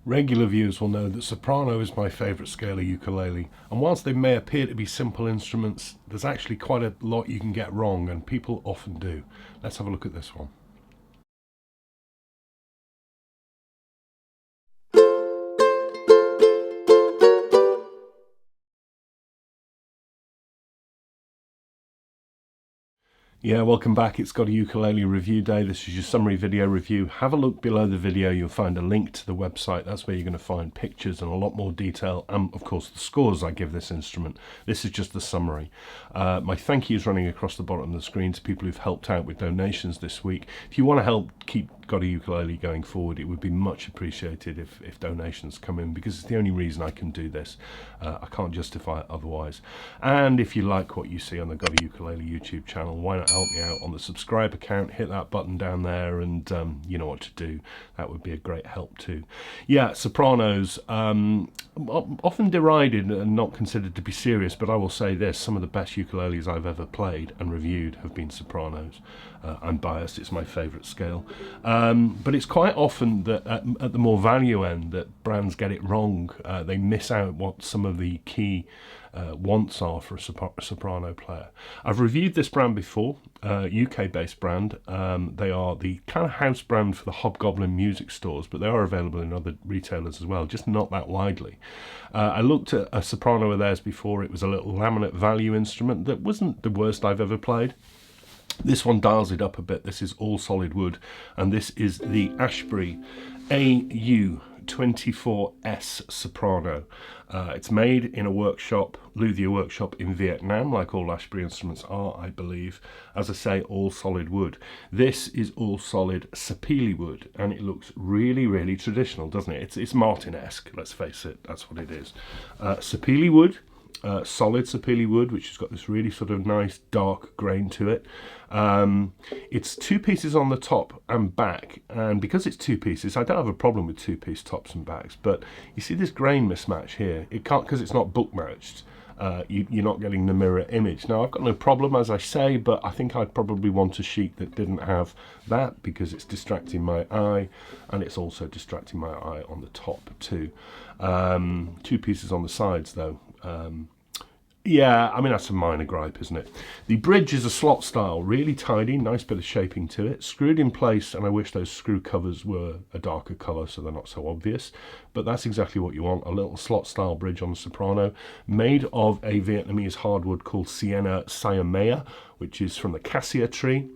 Regular viewers will know that Soprano is my favourite scale of ukulele, and whilst they may appear to be simple instruments, there's actually quite a lot you can get wrong, and people often do. Let's have a look at this one. Yeah, welcome back. It's GotAUkulele review day. This is your summary video review. Have a look below the video. You'll find a link to the website. That's where you're going to find pictures and a lot more detail. And of course, the scores I give this instrument. This is just the summary. My thank you is running across the bottom of the screen to people who've helped out with donations this week. If you want to help keep GotAUkulele going forward, it would be much appreciated if donations come in, because it's the only reason I can do this. I can't justify it otherwise. And if you like what you see on the GotAUkulele YouTube channel, why not help me out on the subscribe account? Hit that button down there, and you know what to do. That would be a great help too. Yeah, Sopranos, often derided and not considered to be serious, but I will say this: some of the best ukuleles I've ever played and reviewed have been Sopranos. I'm biased, it's my favourite scale. But it's quite often that at the more value end that brands get it wrong. They miss out what some of the key wants are for a soprano player. I've reviewed this brand before, UK-based brand. They are the kind of house brand for the Hobgoblin music stores, but they are available in other retailers as well, just not that widely. I looked at a soprano of theirs before. It was a little laminate value instrument that wasn't the worst I've ever played. This one dials it up a bit. This is all solid wood, and this is the Ashbury AU-24S Soprano. It's made in a workshop, luthier workshop in Vietnam, like all Ashbury instruments are, I believe. As I say, all solid wood. This is all solid sapele wood, and it looks really, really traditional, doesn't it? It's Martin-esque, let's face it, that's what it is. Sapele wood. Solid sapele wood, which has got this really sort of nice dark grain to it. It's two pieces on the top and back, and because it's two pieces, I don't have a problem with two-piece tops and backs, but you see this grain mismatch here. It can't, because it's not book matched. You're not getting the mirror image. Now, I've got no problem, as I say, but I think I'd probably want a sheet that didn't have that, because it's distracting my eye, and it's also distracting my eye on the top too. Two pieces on the sides though. Yeah, I mean, that's a minor gripe, isn't it? The bridge is a slot style, really tidy, nice bit of shaping to it, screwed in place, and I wish those screw covers were a darker colour so they're not so obvious, but that's exactly what you want, a little slot style bridge on the soprano, made of a Vietnamese hardwood called Sienna Siamea, which is from the cassia tree.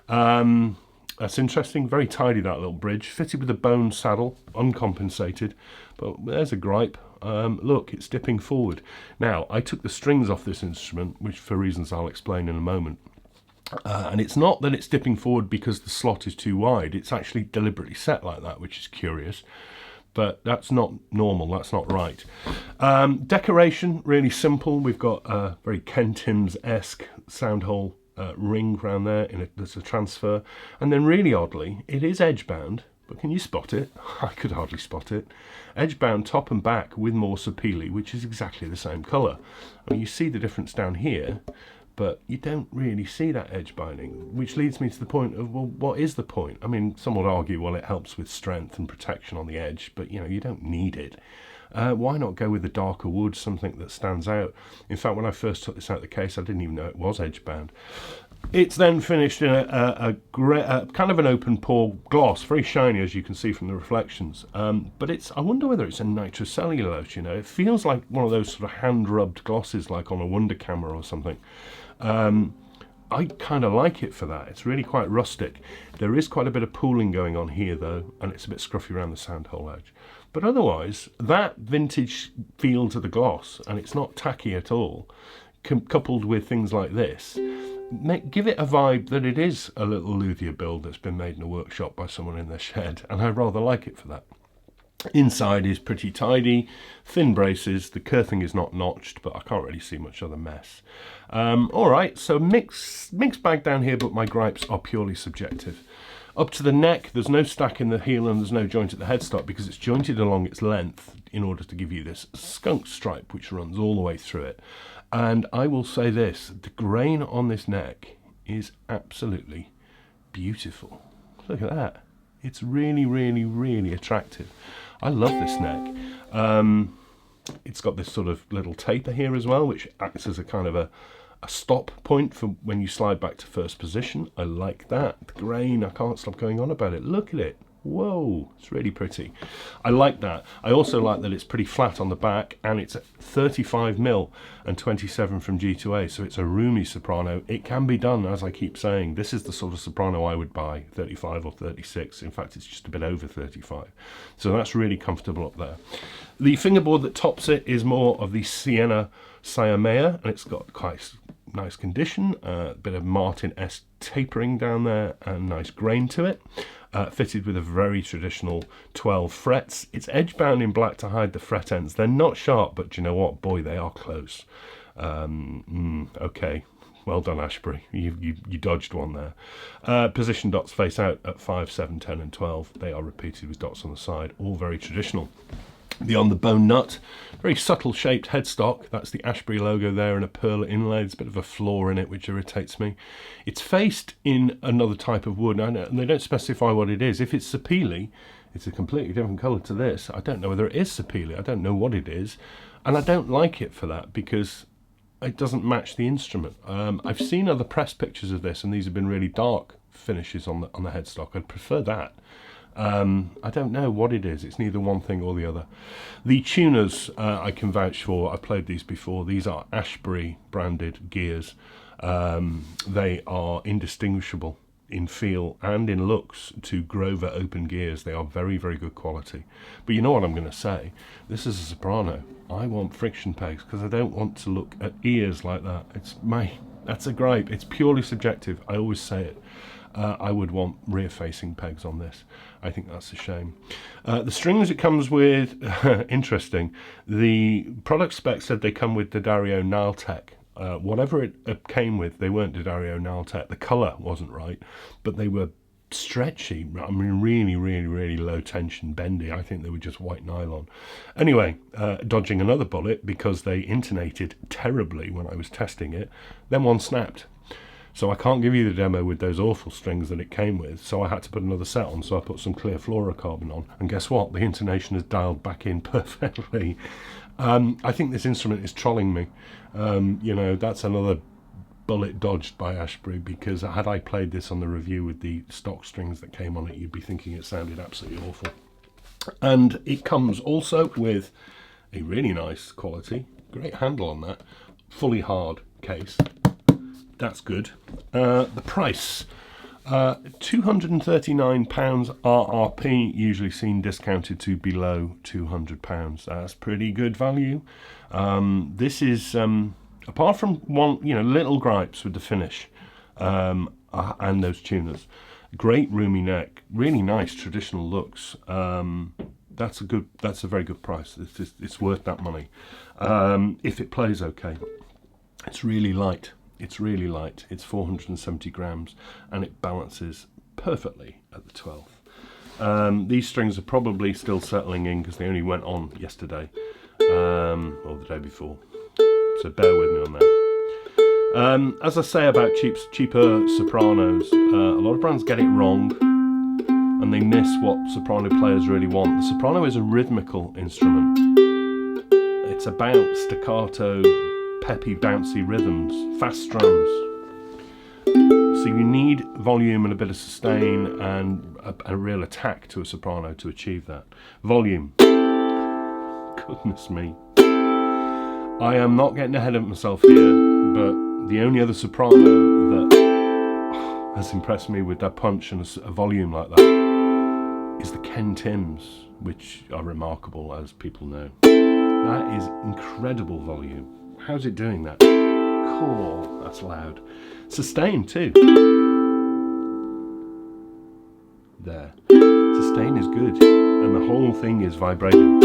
That's interesting, very tidy, that little bridge, fitted with a bone saddle, uncompensated, but there's a gripe. Look, it's dipping forward. Now, I took the strings off this instrument, which for reasons I'll explain in a moment. And it's not that it's dipping forward because the slot is too wide. It's actually deliberately set like that, which is curious. But that's not normal, that's not right. Decoration, really simple. We've got a very Ken Timms-esque sound hole ring around there. There's a transfer. And then really oddly, it is edge bound. But can you spot it? I could hardly spot it. Edge bound top and back with more sapele, which is exactly the same colour. I mean, you see the difference down here, but you don't really see that edge binding, which leads me to the point of, well, what is the point? I mean, some would argue, well, it helps with strength and protection on the edge, but you know, you don't need it. Why not go with a darker wood, something that stands out? In fact, when I first took this out of the case, I didn't even know it was edge bound. It's then finished in a kind of an open pore gloss, very shiny as you can see from the reflections. But I wonder whether it's a nitrocellulose, you know. It feels like one of those sort of hand-rubbed glosses like on a Wonder camera or something. I kind of like it for that. It's really quite rustic. There is quite a bit of pooling going on here though, and it's a bit scruffy around the sound hole edge. But otherwise, that vintage feel to the gloss, and it's not tacky at all, coupled with things like this, give it a vibe that it is a little luthier build that's been made in a workshop by someone in their shed, and I rather like it for that. Inside is pretty tidy, thin braces, the kerfing is not notched, but I can't really see much other mess. Alright, so mixed bag down here, but my gripes are purely subjective. Up to the neck, there's no stack in the heel and there's no joint at the headstock because it's jointed along its length in order to give you this skunk stripe which runs all the way through it. And I will say this, the grain on this neck is absolutely beautiful. Look at that. It's really, really, really attractive. I love this neck. It's got this sort of little taper here as well, which acts as a kind of a stop point for when you slide back to first position. I like that. The grain, I can't stop going on about it. Look at it. Whoa, it's really pretty. I like that. I also like that it's pretty flat on the back, and it's 35mm and 27 from G2A, so it's a roomy soprano. It can be done, as I keep saying. This is the sort of soprano I would buy, 35 or 36. In fact, it's just a bit over 35. So that's really comfortable up there. The fingerboard that tops it is more of the Sienna Siamea, and it's got quite nice condition, a bit of Martin S tapering down there, and nice grain to it. Fitted with a very traditional 12 frets. It's edge bound in black to hide the fret ends. They're not sharp, but you know what? Boy, they are close. Okay, well done, Ashbury. You dodged one there. Position dots face out at 5, 7, 10 and 12. They are repeated with dots on the side, all very traditional. Beyond the bone nut, very subtle shaped headstock. That's the Ashbury logo there, and a pearl inlay. There's a bit of a flaw in it which irritates me. It's faced in another type of wood, and they don't specify what it is. If it's sapele, it's a completely different colour to this. I don't know whether it is sapele. I don't know what it is, and I don't like it for that because it doesn't match the instrument. I've seen other press pictures of this, and these have been really dark finishes on the headstock. I'd prefer that. I don't know what it is. It's neither one thing or the other. The tuners I can vouch for. I've played these before. These are Ashbury branded gears. They are indistinguishable in feel and in looks to Grover open gears. They are very, very good quality. But you know what I'm going to say? This is a soprano. I want friction pegs because I don't want to look at ears like that. That's a gripe. It's purely subjective. I always say it. I would want rear-facing pegs on this. I think that's a shame. The strings it comes with, interesting. The product spec said they come with D'Addario Nile-Tech. Whatever it came with, they weren't D'Addario Nile-Tech. The colour wasn't right, but they were stretchy. I mean, really, really, really low tension, bendy. I think they were just white nylon. Anyway, dodging another bullet because they intonated terribly when I was testing it. Then one snapped. So I can't give you the demo with those awful strings that it came with, so I had to put another set on, so I put some clear fluorocarbon on, and guess what? The intonation is dialed back in perfectly. I think this instrument is trolling me. You know, that's another bullet dodged by Ashbury, because had I played this on the review with the stock strings that came on it, you'd be thinking it sounded absolutely awful. And it comes also with a really nice quality, great handle on that, fully hard case. That's good. The price, £239 RRP, usually seen discounted to below £200. That's pretty good value. This is, apart from one, little gripes with the finish and those tuners, great roomy neck, really nice traditional looks. That's a very good price. It's worth that money. If it plays okay. It's really light. It's really light. It's 470 grams, and it balances perfectly at the 12th. These strings are probably still settling in because they only went on yesterday or the day before. So bear with me on that. As I say about cheaper sopranos, a lot of brands get it wrong and they miss what soprano players really want. The soprano is a rhythmical instrument. It's about staccato, peppy, bouncy rhythms, fast strums. So you need volume and a bit of sustain and a real attack to a soprano to achieve that. Volume. Goodness me. I am not getting ahead of myself here, but the only other soprano that has impressed me with that punch and a volume like that is the Ken Tims, which are remarkable, as people know. That is incredible volume. How's it doing that? Cool, that's loud. Sustain too. There. Sustain is good, and the whole thing is vibrating.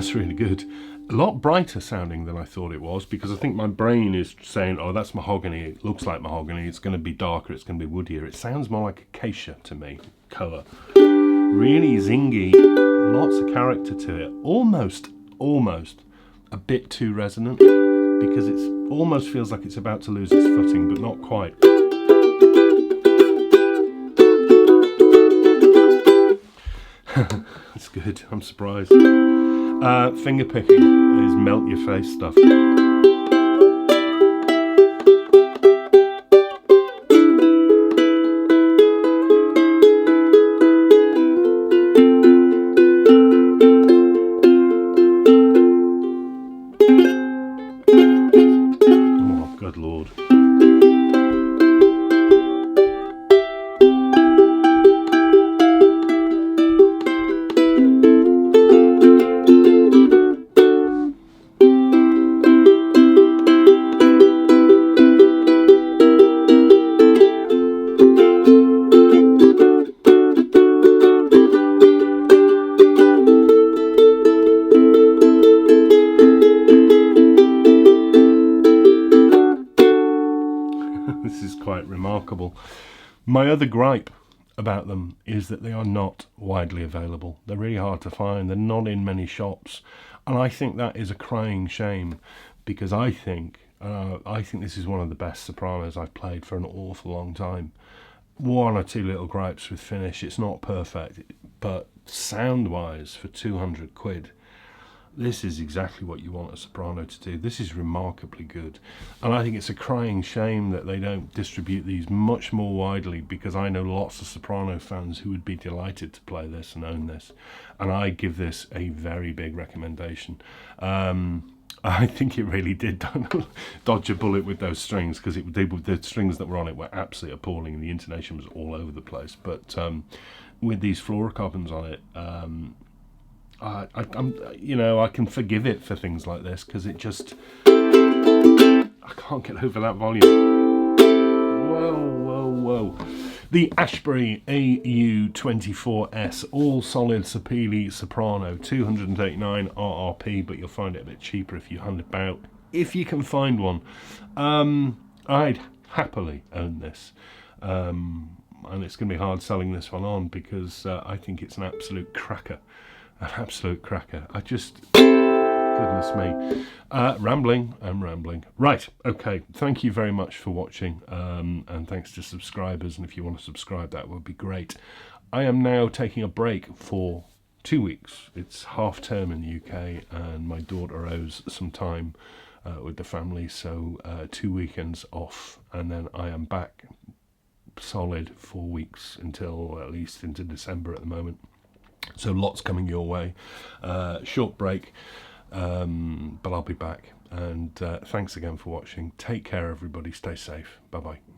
That's really good. A lot brighter sounding than I thought it was, because I think my brain is saying, oh, that's mahogany, it looks like mahogany, it's going to be darker, it's going to be woodier. It sounds more like acacia to me, colour. Really zingy, lots of character to it. Almost a bit too resonant, because it almost feels like it's about to lose its footing, but not quite. That's good, I'm surprised. Finger picking is melt your face stuff. Oh, good Lord. This is quite remarkable. My other gripe about them is that they are not widely available. They're really hard to find. They're not in many shops, and I think that is a crying shame, because I think this is one of the best Sopranos I've played for an awful long time. One or two little gripes with finish. It's not perfect, but sound-wise, for 200 quid, this is exactly what you want a Soprano to do. This is remarkably good. And I think it's a crying shame that they don't distribute these much more widely, because I know lots of Soprano fans who would be delighted to play this and own this. And I give this a very big recommendation. I think it really did dodge a bullet with those strings, because the strings that were on it were absolutely appalling and the intonation was all over the place. But with these fluorocarbons on it, I can forgive it for things like this, because it just, I can't get over that volume. Whoa. The Ashbury AU-24S all solid Sapele Soprano, 289 RRP, but you'll find it a bit cheaper if you hunt about, if you can find one. I'd happily own this, and it's going to be hard selling this one on, because I think it's an absolute cracker. An absolute cracker. Goodness me. I'm rambling. Right, okay. Thank you very much for watching, and thanks to subscribers, and if you want to subscribe, that would be great. I am now taking a break for 2 weeks. It's half term in the UK, and my daughter owes some time with the family, so 2 weekends off, and then I am back solid 4 weeks, until at least into December at the moment. So lots coming your way. Short break, but I'll be back. And thanks again for watching. Take care, everybody. Stay safe. Bye-bye.